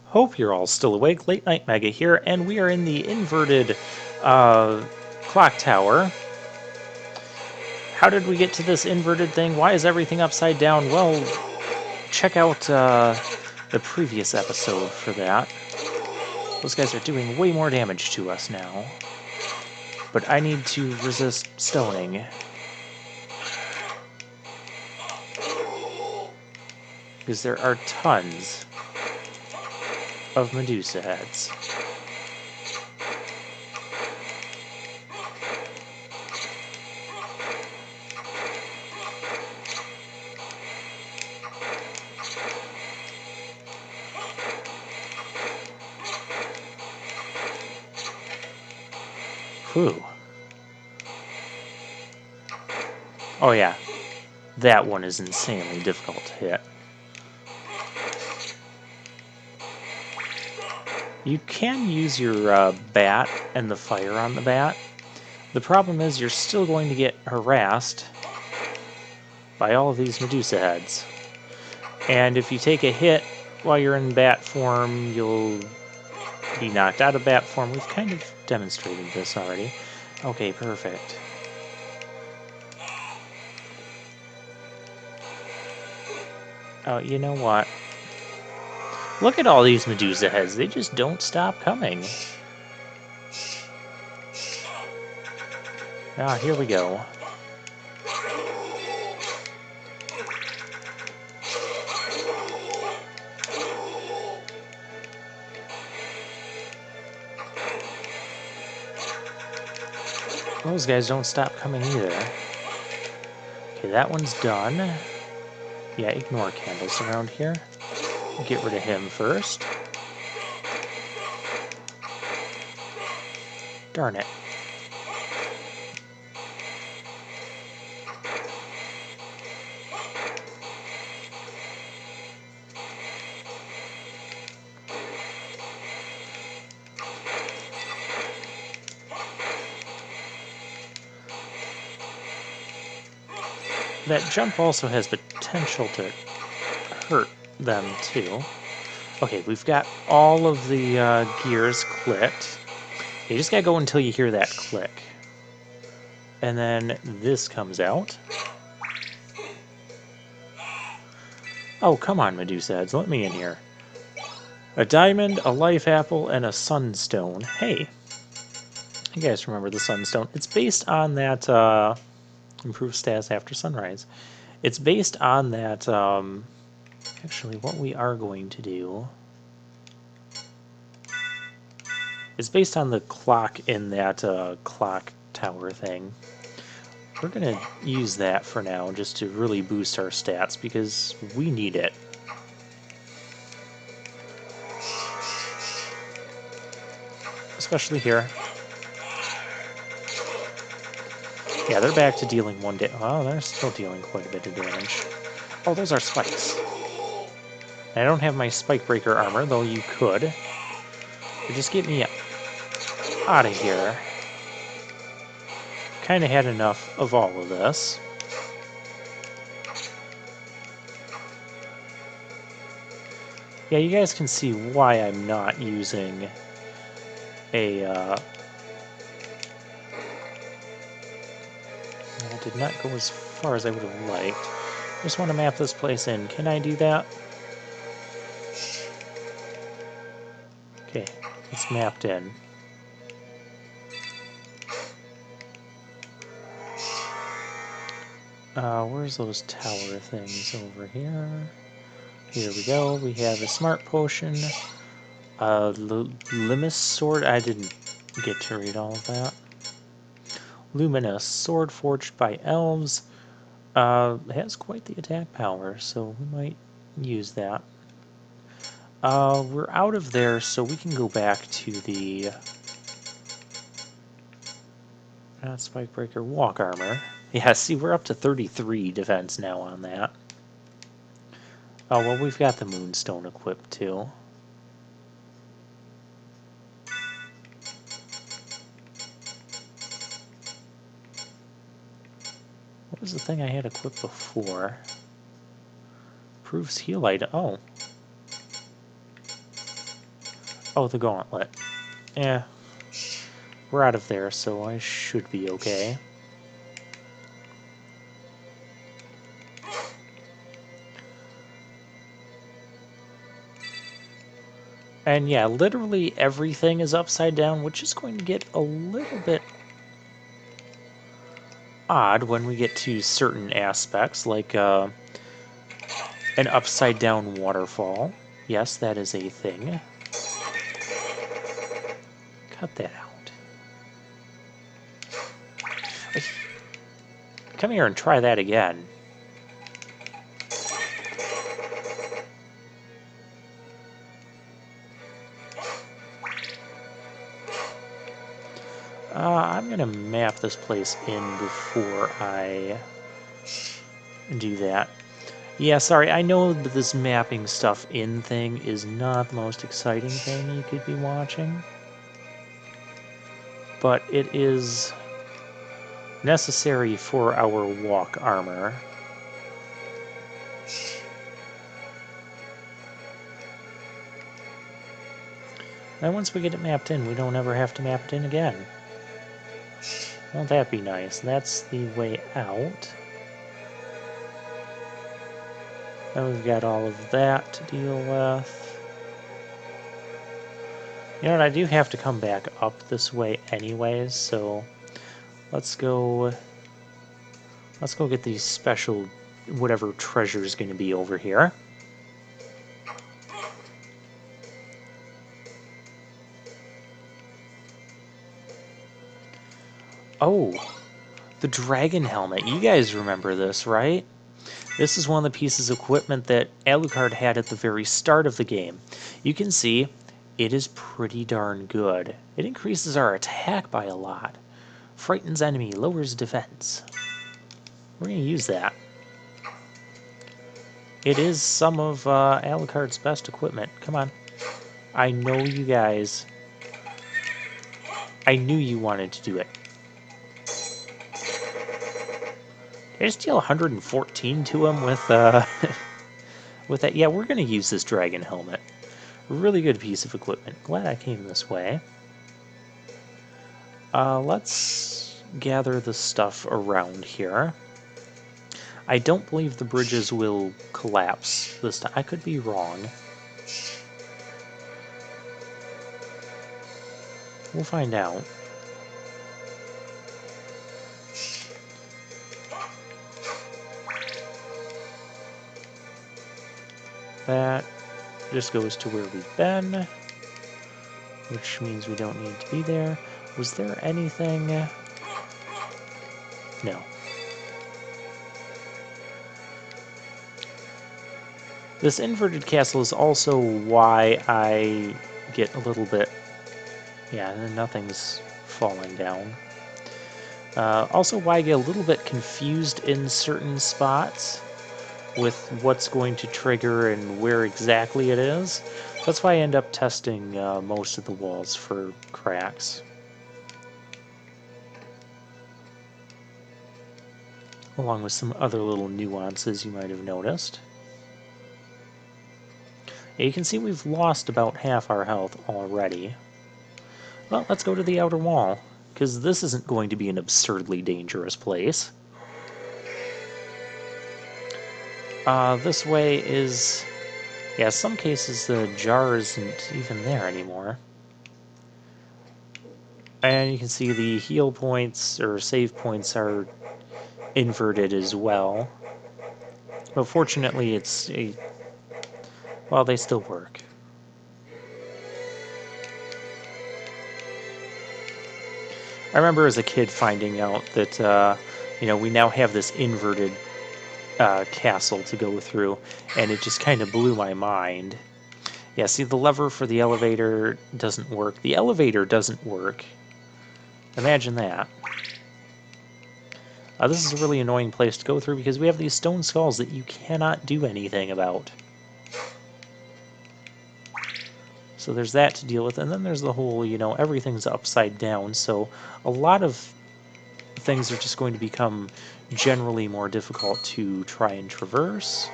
Hope you're all still awake. Late Night Mega here, and we are in the inverted clock tower. How did we get to this inverted thing? Why is everything upside down? Well, check out the previous episode for that. Those guys are doing way more damage to us now. But I need to resist stoning. Because there are tons of Medusa heads. Whew. Oh yeah, that one is insanely difficult to hit. You can use your bat and the fire on the bat. The problem is you're still going to get harassed by all of these Medusa heads. And if you take a hit while you're in bat form, you'll be knocked out of bat form. We've kind of demonstrated this already. Okay, perfect. Oh, you know what? Look at all these Medusa heads. They just don't stop coming. Ah, here we go. Those guys don't stop coming either. Okay, that one's done. Yeah, ignore candles around here. Get rid of him first. Darn it. That jump also has potential to hurt them too. Okay, we've got all of the gears clicked. You just gotta go until you hear that click. And then this comes out. Oh, come on, Medusa heads, let me in here. A diamond, a life apple, and a sunstone. Hey, you guys remember the sunstone? It's based on that improved stats after sunrise. It's based on that, actually what we are going to do is based on the clock in that clock tower thing. We're going to use that for now just to really boost our stats because we need it. Especially here. Yeah, they're back to dealing one damage. Oh, they're still dealing quite a bit of damage. Oh, those are spikes. I don't have my spike breaker armor, though you could. But just get me out of here. Kind of had enough of all of this. Yeah, you guys can see why I'm not using a I did not go as far as I would have liked. I just want to map this place in. Can I do that? Okay, it's mapped in. Where's those tower things over here? Here we go. We have a smart potion. Limus sword. I didn't get to read all of that. Luminous sword forged by elves. Has quite the attack power, so we might use that. We're out of there, so we can go back to the Spikebreaker walk armor. Yeah, see, we're up to 33 defense now on that. Oh, well, we've got the Moonstone equipped, too. What was the thing I had equipped before? Proves heal item. Oh. Oh, the gauntlet. Yeah. We're out of there, so I should be okay. And yeah, literally everything is upside down, which is going to get a little bit odd when we get to certain aspects, like an upside down waterfall. Yes, that is a thing. Cut that out. Come here and try that again. I'm going to map this place in before I do that. Yeah, sorry, I know that this mapping stuff in thing is not the most exciting thing you could be watching, but it is necessary for our walk armor. And once we get it mapped in, we don't ever have to map it in again. Won't that be nice? That's the way out. Then we've got all of that to deal with. You know what, I do have to come back up this way anyways, so let's go get these special whatever treasure is going to be over here. Oh, the dragon helmet. You guys remember this, right? This is one of the pieces of equipment that Alucard had at the very start of the game. You can see it is pretty darn good. It increases our attack by a lot. Frightens enemy, lowers defense. We're going to use that. It is some of Alucard's best equipment. Come on. I know you guys. I knew you wanted to do it. Did I just deal 114 to him with with that? Yeah, we're going to use this dragon helmet. Really good piece of equipment. Glad I came this way. Let's gather the stuff around here. I don't believe the bridges will collapse this time. I could be wrong. We'll find out. That just goes to where we've been, which means we don't need to be there. Was there anything? No. This inverted castle is also why I get a little bit... Yeah, nothing's falling down. Also why I get a little bit confused in certain spots with what's going to trigger and where exactly it is. That's why I end up testing most of the walls for cracks. Along with some other little nuances you might have noticed. You can see we've lost about half our health already. Well, let's go to the outer wall, because this isn't going to be an absurdly dangerous place. This way is... Yeah, some cases the jar isn't even there anymore. And you can see the heal points, or save points, are inverted as well. But fortunately it's a... Well, they still work. I remember as a kid finding out that, you know, we now have this inverted castle to go through, and it just kind of blew my mind. Yeah, see, the lever for the elevator doesn't work. The elevator doesn't work. Imagine that. This is a really annoying place to go through because we have these stone skulls that you cannot do anything about. So there's that to deal with, and then there's the whole, you know, everything's upside down, so a lot of things are just going to become generally more difficult to try and traverse.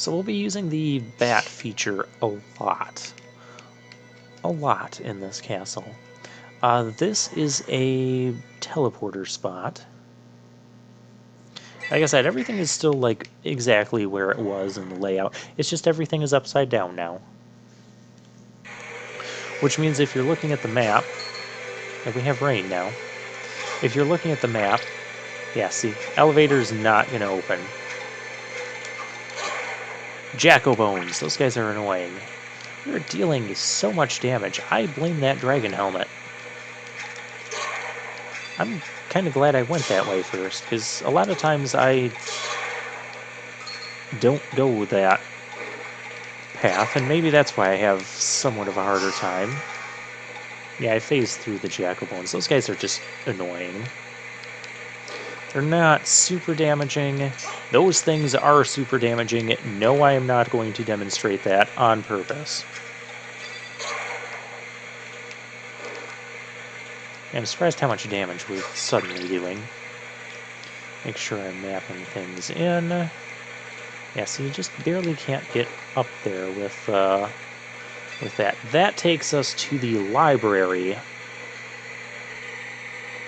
So we'll be using the bat feature a lot. A lot in this castle. This is a teleporter spot. Like I said, everything is still like exactly where it was in the layout. It's just everything is upside down now. Which means if you're looking at the map, like we have rain now, if you're looking at the map, yeah, see, elevator's not going to open. Jacko-bones, those guys are annoying. We're dealing so much damage. I blame that dragon helmet. I'm kind of glad I went that way first, because a lot of times I don't go that path, and maybe that's why I have somewhat of a harder time. Yeah, I phased through the Jacko-bones. Those guys are just annoying. They're not super damaging. Those things are super damaging. No, I am not going to demonstrate that on purpose. I'm surprised how much damage we're suddenly doing. Make sure I'm mapping things in. Yeah, so you just barely can't get up there with that. That takes us to the library.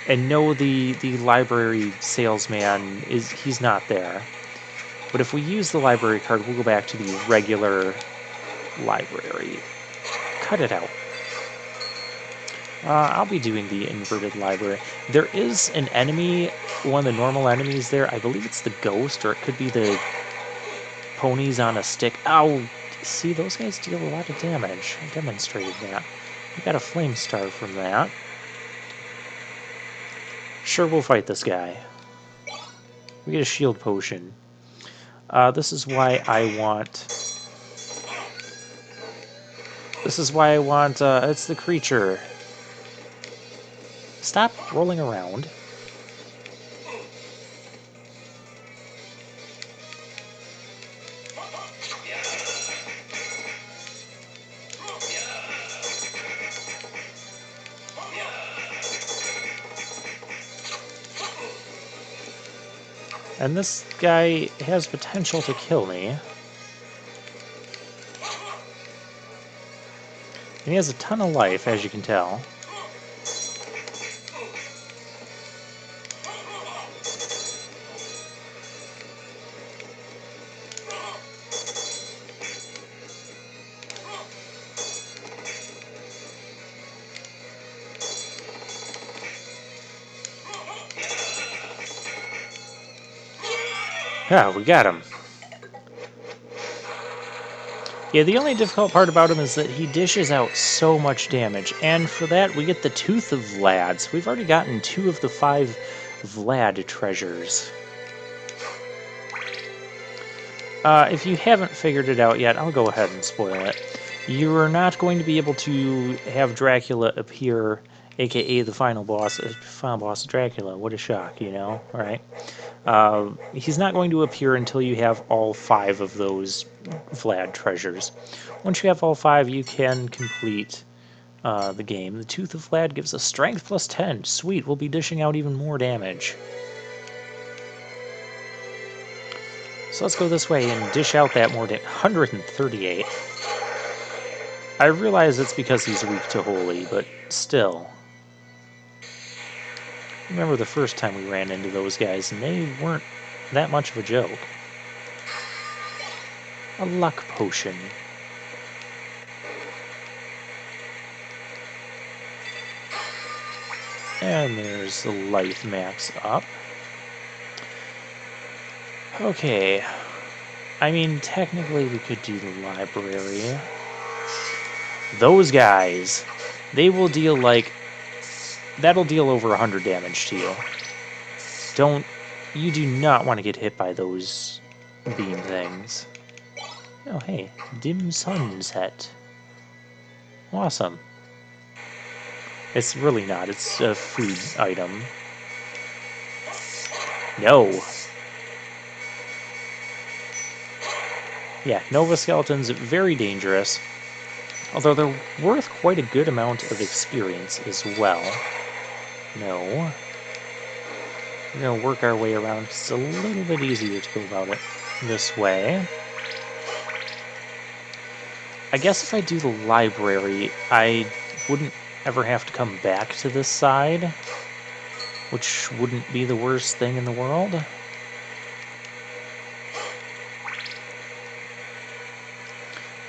And no, the library salesman he's not there. But if we use the library card, we'll go back to the regular library. Cut it out. I'll be doing the inverted library. There is an enemy, one of the normal enemies there. I believe it's the ghost, or it could be the ponies on a stick. Ow! See, those guys deal a lot of damage. I demonstrated that. We got a flame star from that. Sure, we'll fight this guy. We get a shield potion. This is why I want... it's the creature. Stop rolling around. And this guy has potential to kill me. And he has a ton of life, as you can tell. Yeah, we got him. Yeah, the only difficult part about him is that he dishes out so much damage, and for that we get the Tooth of Vlad. So we've already gotten 2 of the 5 Vlad treasures. If you haven't figured it out yet, I'll go ahead and spoil it. You're not going to be able to have Dracula appear, aka the final boss of Dracula. What a shock, you know, right? He's not going to appear until you have all 5 of those Vlad treasures. Once you have all 5, you can complete the game. The Tooth of Vlad gives us strength plus 10. Sweet, we'll be dishing out even more damage. So let's go this way and dish out that more damage. 138. I realize it's because he's weak to holy, but still. Remember the first time we ran into those guys, and they weren't that much of a joke. A luck potion. And there's the life max up. Okay. I mean, technically we could do the library. Those guys, they will deal like... That'll deal over 100 damage to you. You do not want to get hit by those beam things. Oh, hey, dim sunset. Awesome. It's really not, it's a food item. No. Yeah, Nova Skeletons, very dangerous. Although they're worth quite a good amount of experience as well. No. We're going to work our way around. It's a little bit easier to go about it this way. I guess if I do the library, I wouldn't ever have to come back to this side, which wouldn't be the worst thing in the world.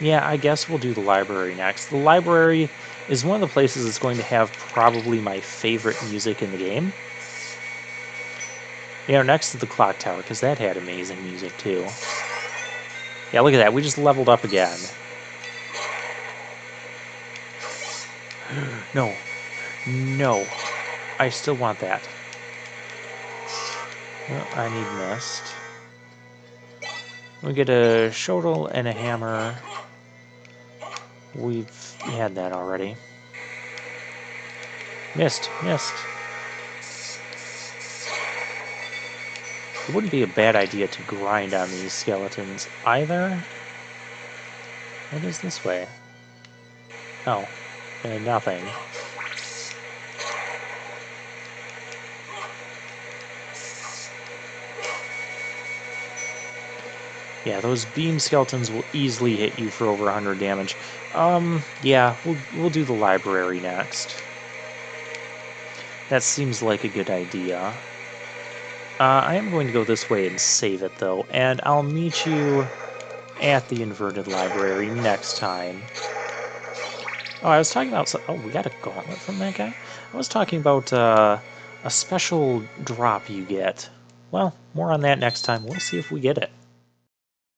Yeah, I guess we'll do the library next. The library is one of the places that's going to have probably my favorite music in the game. You know, next to the clock tower, because that had amazing music too. Yeah, look at that. We just leveled up again. No. No. I still want that. Well, I need mist. We get a shovel and a hammer. We've had that already. Mist. Mist. It wouldn't be a bad idea to grind on these skeletons either. What is this way? Oh. Nothing. Yeah, those beam skeletons will easily hit you for over 100 damage. Yeah, we'll do the library next. That seems like a good idea. I am going to go this way and save it, though, and I'll meet you at the inverted library next time. Oh, I was talking about... Oh, we got a gauntlet from that guy? I was talking about a special drop you get. Well, more on that next time. We'll see if we get it.